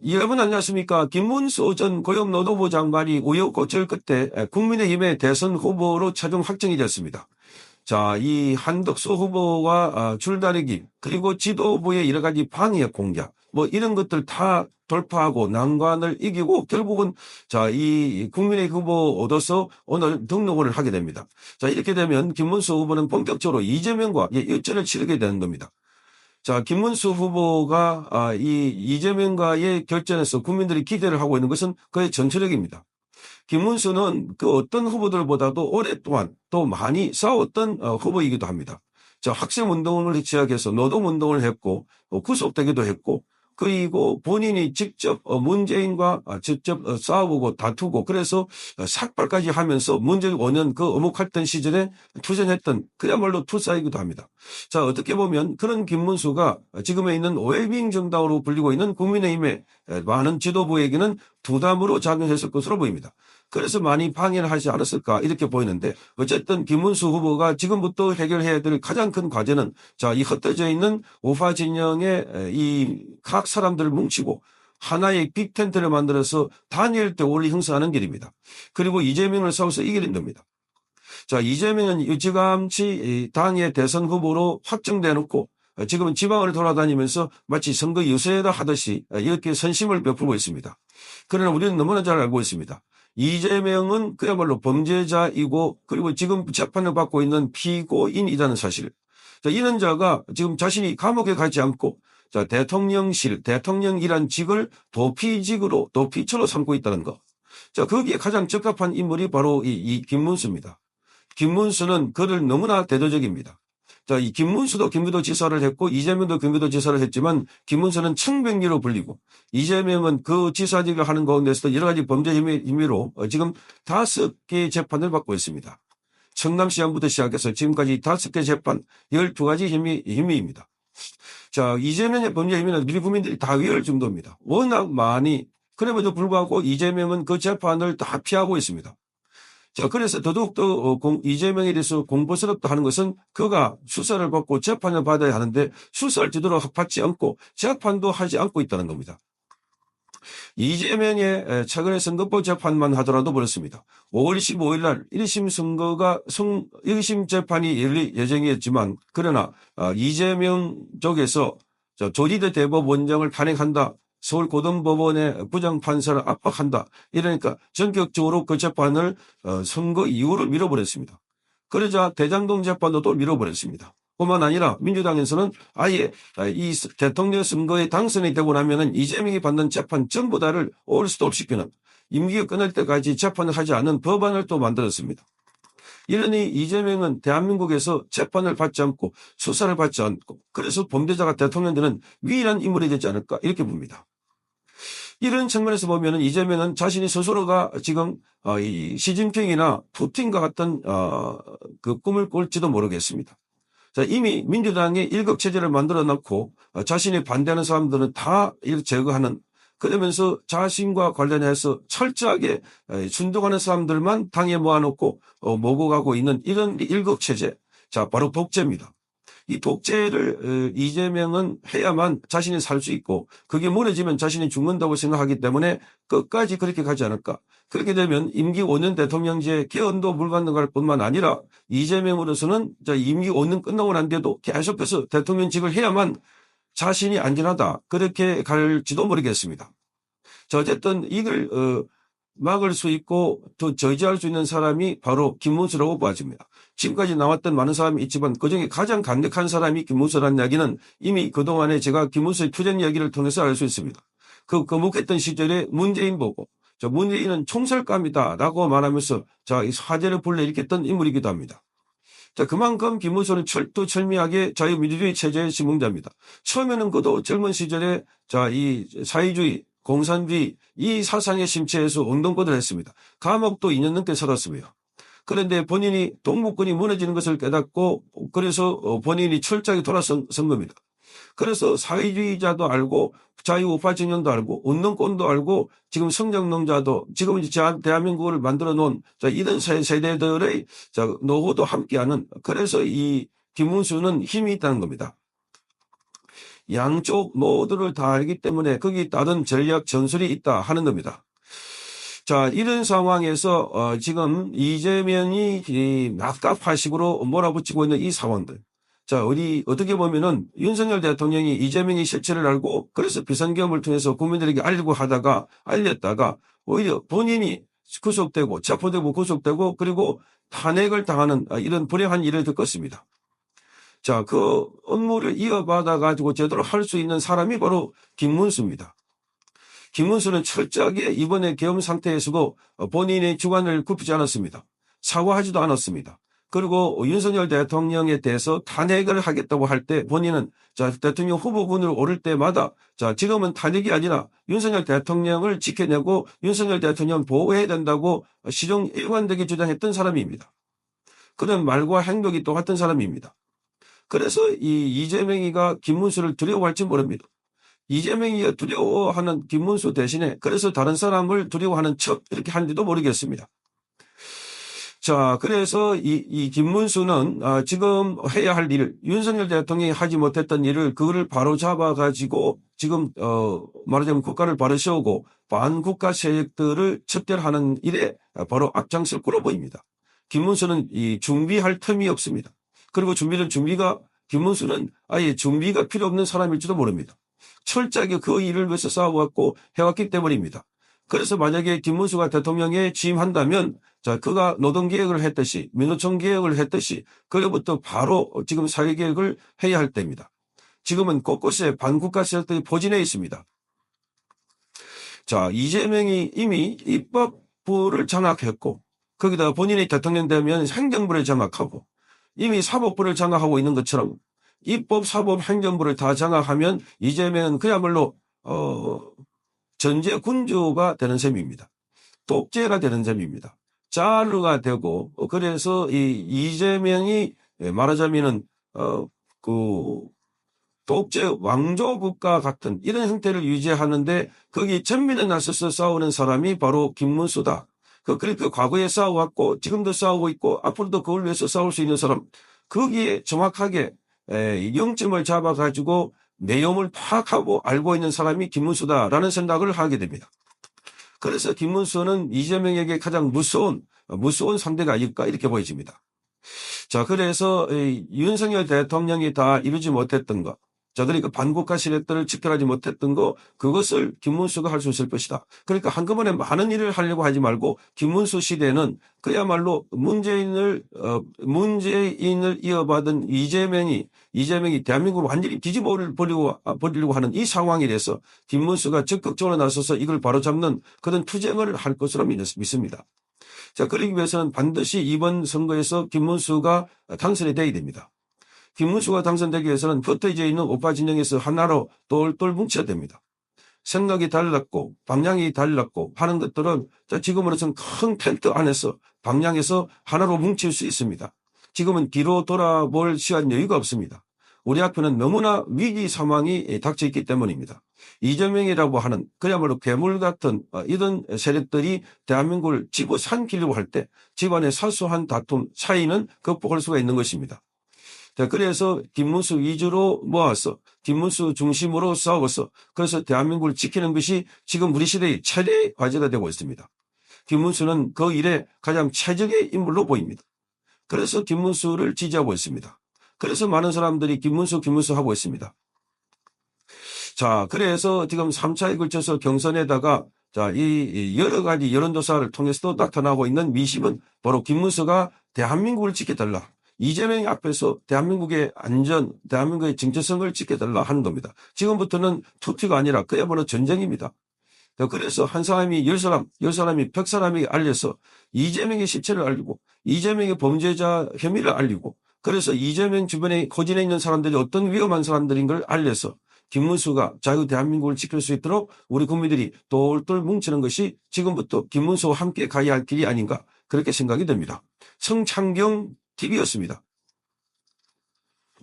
여러분 안녕하십니까. 김문수 전 고용노동부 장관이 우여곡절 끝에 국민의힘의 대선 후보로 최종 확정이 됐습니다. 자, 이 한덕수 후보와 줄다리기 그리고 지도부의 여러 가지 방해 공작 뭐 이런 것들 다 돌파하고 난관을 이기고 결국은 자, 이 국민의 후보 얻어서 오늘 등록을 하게 됩니다. 자, 이렇게 되면 김문수 후보는 본격적으로 이재명과 일전을 치르게 되는 겁니다. 자, 김문수 후보가 이 이재명과의 결전에서 국민들이 기대를 하고 있는 것은 그의 전투력입니다. 김문수는 그 어떤 후보들보다도 오랫동안 또 많이 싸웠던 후보이기도 합니다. 자, 학생운동을 시작해서 노동운동을 했고 구속되기도 했고 그리고 본인이 직접 문재인과 직접 싸우고 다투고 그래서 삭발까지 하면서 문재인 5년 그 어묵했던 시절에 투쟁했던 그야말로 투사이기도 합니다. 자, 어떻게 보면 그런 김문수가 지금에 있는 웰빙 정당으로 불리고 있는 국민의힘의 많은 지도부에게는 부담으로 작용했을 것으로 보입니다. 그래서 많이 방해를 하지 않았을까 이렇게 보이는데 어쨌든 김문수 후보가 지금부터 해결해야 될 가장 큰 과제는 자, 이 흩어져 있는 우파 진영의 이 각 사람들을 뭉치고 하나의 빅텐트를 만들어서 단일대오를 형성하는 길입니다. 그리고 이재명을 싸워서 이기는 겁니다. 자, 이재명은 일찌감치 당의 대선 후보로 확정돼 놓고 지금은 지방을 돌아다니면서 마치 선거 유세다 하듯이 이렇게 선심을 베풀고 있습니다. 그러나 우리는 너무나 잘 알고 있습니다. 이재명은 그야말로 범죄자이고 그리고 지금 재판을 받고 있는 피고인이라는 사실. 자, 이런 자가 지금 자신이 감옥에 가지 않고 자, 대통령실, 대통령이란 직을 도피직으로, 도피처로 삼고 있다는 것. 자, 거기에 가장 적합한 인물이 바로 이 김문수입니다. 김문수는 그를 너무나 대도적입니다. 자, 이 김문수도 경기도 지사를 했고 이재명도 경기도 지사를 했지만 김문수는 청백리로 불리고 이재명은 그 지사직을 하는 가운데서도 여러 가지 범죄 혐의로 지금 5개의 재판을 받고 있습니다. 청남시장부터 시작해서 지금까지 5개 재판 12가지 혐의입니다. 자, 이재명의 범죄 혐의는 우리 국민들이 다 의아할 정도입니다. 워낙 많이 그럼에도 불구하고 이재명은 그 재판을 다 피하고 있습니다. 자, 그래서 더더욱더 이재명에 대해서 공포스럽다 하는 것은 그가 수사를 받고 재판을 받아야 하는데 수사를 제대로 받지 않고 재판도 하지 않고 있다는 겁니다. 이재명의 최근에 선거법 재판만 하더라도 그렇습니다. 5월 15일 날 1심 선거가 1심 재판이 열릴 예정이었지만 그러나 이재명 쪽에서 조지대 대법원장을 탄핵한다. 서울고등법원의 부장판사를 압박한다. 이러니까 전격적으로 그 재판을 선거 이후로 밀어버렸습니다. 그러자 대장동 재판도 또 밀어버렸습니다. 뿐만 아니라 민주당에서는 아예 이 대통령 선거에 당선이 되고 나면은 이재명이 받는 재판 전부 다를 올스톱시키는 임기가 끝날 때까지 재판을 하지 않는 법안을 또 만들었습니다. 이러니 이재명은 대한민국에서 재판을 받지 않고 수사를 받지 않고 그래서 범죄자가 대통령 되는 유일한 인물이 되지 않을까 이렇게 봅니다. 이런 측면에서 보면은 이재명은 자신이 스스로가 지금 이 시진핑이나 푸틴과 같은 그 꿈을 꿀지도 모르겠습니다. 자, 이미 민주당이 일극체제를 만들어 놓고 자신이 반대하는 사람들은 다 제거하는 그러면서 자신과 관련해서 철저하게 순종하는 사람들만 당에 모아놓고 몰고 가고 있는 이런 일극체제. 자, 바로 독재입니다. 이 독재를 이재명은 해야만 자신이 살 수 있고 그게 무너지면 자신이 죽는다고 생각하기 때문에 끝까지 그렇게 가지 않을까. 그렇게 되면 임기 5년 대통령제 개헌도 불가능할 뿐만 아니라 이재명으로서는 임기 5년 끝나고 난 뒤에도 계속해서 대통령직을 해야만 자신이 안전하다. 그렇게 갈지도 모르겠습니다. 자, 어쨌든 이걸 막을 수 있고 또 저지할 수 있는 사람이 바로 김문수라고 보아집니다. 지금까지 나왔던 많은 사람이 있지만 그중에 가장 강력한 사람이 김문수라는 이야기는 이미 그동안에 제가 김문수의 투쟁 이야기를 통해서 알 수 있습니다. 그 거묵했던 시절에 문재인 보고 문재인은 총살감이다 라고 말하면서 이 화제를 불러일으켰던 인물이기도 합니다. 자, 그만큼 김문수는 철두철미하게 자유민주주의 체제의 지붕자입니다. 처음에는 그도 젊은 시절에 이 사회주의 공산주의 이 사상에 심취해서 운동권을 했습니다. 감옥도 2년 넘게 살았으며 그런데 본인이 동북권이 무너지는 것을 깨닫고 그래서 본인이 철저하게 돌아선 겁니다. 그래서 사회주의자도 알고 자유우파 진영도 알고 운동권도 알고 지금 성장농자도 지금 대한민국을 만들어 놓은 이런 세대들의 노후도 함께하는 그래서 이 김문수는 힘이 있다는 겁니다. 양쪽 모두를 다 알기 때문에 거기 따른 전략 전술이 있다 하는 겁니다. 자, 이런 상황에서 지금 이재명이 이 낙갑화식으로 몰아붙이고 있는 이 상황들. 자, 어떻게 보면은 윤석열 대통령이 이재명이 실체를 알고 그래서 비선경을 통해서 국민들에게 알렸다가 오히려 본인이 구속되고 체포되고 구속되고 그리고 탄핵을 당하는 이런 불행한 일을 겪었습니다. 자, 그 업무를 이어받아 가지고 제대로 할 수 있는 사람이 바로 김문수입니다. 김문수는 철저하게 이번에 계엄 상태에서도 본인의 주관을 굽히지 않았습니다. 사과하지도 않았습니다. 그리고 윤석열 대통령에 대해서 탄핵을 하겠다고 할 때 본인은 자, 대통령 후보군으로 오를 때마다 자, 지금은 탄핵이 아니라 윤석열 대통령을 지켜내고 윤석열 대통령 보호해야 된다고 시종 일관되게 주장했던 사람입니다. 그런 말과 행동이 똑같은 사람입니다. 그래서 이 이재명이가 김문수를 두려워할지 모릅니다. 이재명이가 두려워하는 김문수 대신에 그래서 다른 사람을 두려워하는 척 이렇게 하는지도 모르겠습니다. 자, 그래서 이 김문수는 지금 해야 할 일을 윤석열 대통령이 하지 못했던 일을 그거를 바로 잡아가지고 지금 말하자면 국가를 바로 세우고 반국가 세력들을 척결하는 일에 바로 앞장설 거로 보입니다. 김문수는 이 준비할 틈이 없습니다. 그리고 김문수는 아예 준비가 필요 없는 사람일지도 모릅니다. 철저하게 그 일을 위해서 싸워왔고 해왔기 때문입니다. 그래서 만약에 김문수가 대통령에 취임한다면 자, 그가 노동개혁을 했듯이 민노총 개혁을 했듯이 그로부터 바로 지금 사회개혁을 해야 할 때입니다. 지금은 곳곳에 반국가 세력들이 포진해 있습니다. 자, 이재명이 이미 입법부를 장악했고 거기다 본인이 대통령 되면 행정부를 장악하고 이미 사법부를 장악하고 있는 것처럼 입법, 사법, 행정부를 다 장악하면 이재명은 그야말로 전제 군주가 되는 셈입니다. 독재가 되는 셈입니다. 자르가 되고 그래서 이 이재명이 말하자면은 그 독재 왕조 국가 같은 이런 형태를 유지하는데 거기 전면에 나서서 싸우는 사람이 바로 김문수다. 그러니까 과거에 싸워왔고 지금도 싸우고 있고 앞으로도 그걸 위해서 싸울 수 있는 사람 거기에 정확하게 영점을 잡아가지고 내용을 파악하고 알고 있는 사람이 김문수다라는 생각을 하게 됩니다. 그래서 김문수는 이재명에게 가장 무서운 상대가 아닐까 이렇게 보여집니다. 자, 그래서 윤석열 대통령이 다 이루지 못했던 것, 자, 그러니까 반국가 세력들을 척결하지 못했던 거, 그것을 김문수가 할 수 있을 것이다. 그러니까 한꺼번에 많은 일을 하려고 하지 말고 김문수 시대는 그야말로 문재인을 이어받은 이재명이 대한민국을 완전히 뒤집어 버리려고 하는 이 상황이라서 김문수가 적극적으로 나서서 이걸 바로잡는 그런 투쟁을 할 것으로 믿습니다. 자, 그러기 위해서는 반드시 이번 선거에서 김문수가 당선이 되어야 됩니다. 김문수가 당선되기 위해서는 흩어져 있는 오빠 진영에서 하나로 똘똘 뭉쳐야 됩니다. 생각이 달랐고 방향이 달랐고 하는 것들은 지금으로서는 큰 텐트 안에서 방향에서 하나로 뭉칠 수 있습니다. 지금은 뒤로 돌아볼 시간 여유가 없습니다. 우리 앞에는 너무나 위기 상황이 닥쳐 있기 때문입니다. 이재명이라고 하는 그야말로 괴물 같은 이런 세력들이 대한민국을 집어삼키려고 할 때 집안의 사소한 다툼 차이는 극복할 수가 있는 것입니다. 그래서 김문수 위주로 모아서 김문수 중심으로 싸워서 그래서 대한민국을 지키는 것이 지금 우리 시대의 최대 과제가 되고 있습니다. 김문수는 그 일에 가장 최적의 인물로 보입니다. 그래서 김문수를 지지하고 있습니다. 그래서 많은 사람들이 김문수 하고 있습니다. 자, 그래서 지금 3차에 걸쳐서 경선에다가 자, 이 여러 가지 여론조사를 통해서도 나타나고 있는 미심은 바로 김문수가 대한민국을 지켜달라. 이재명 앞에서 대한민국의 안전, 대한민국의 정체성을 지켜달라 하는 겁니다. 지금부터는 투표가 아니라 그야말로 전쟁입니다. 그래서 한 사람이 10사람이 100사람에게 알려서 이재명의 실체를 알리고 이재명의 범죄자 혐의를 알리고 그래서 이재명 주변에 거진해 있는 사람들이 어떤 위험한 사람들인 걸 알려서 김문수가 자유 대한민국을 지킬 수 있도록 우리 국민들이 똘똘 뭉치는 것이 지금부터 김문수와 함께 가야 할 길이 아닌가 그렇게 생각이 됩니다. 성창경 TV였습니다.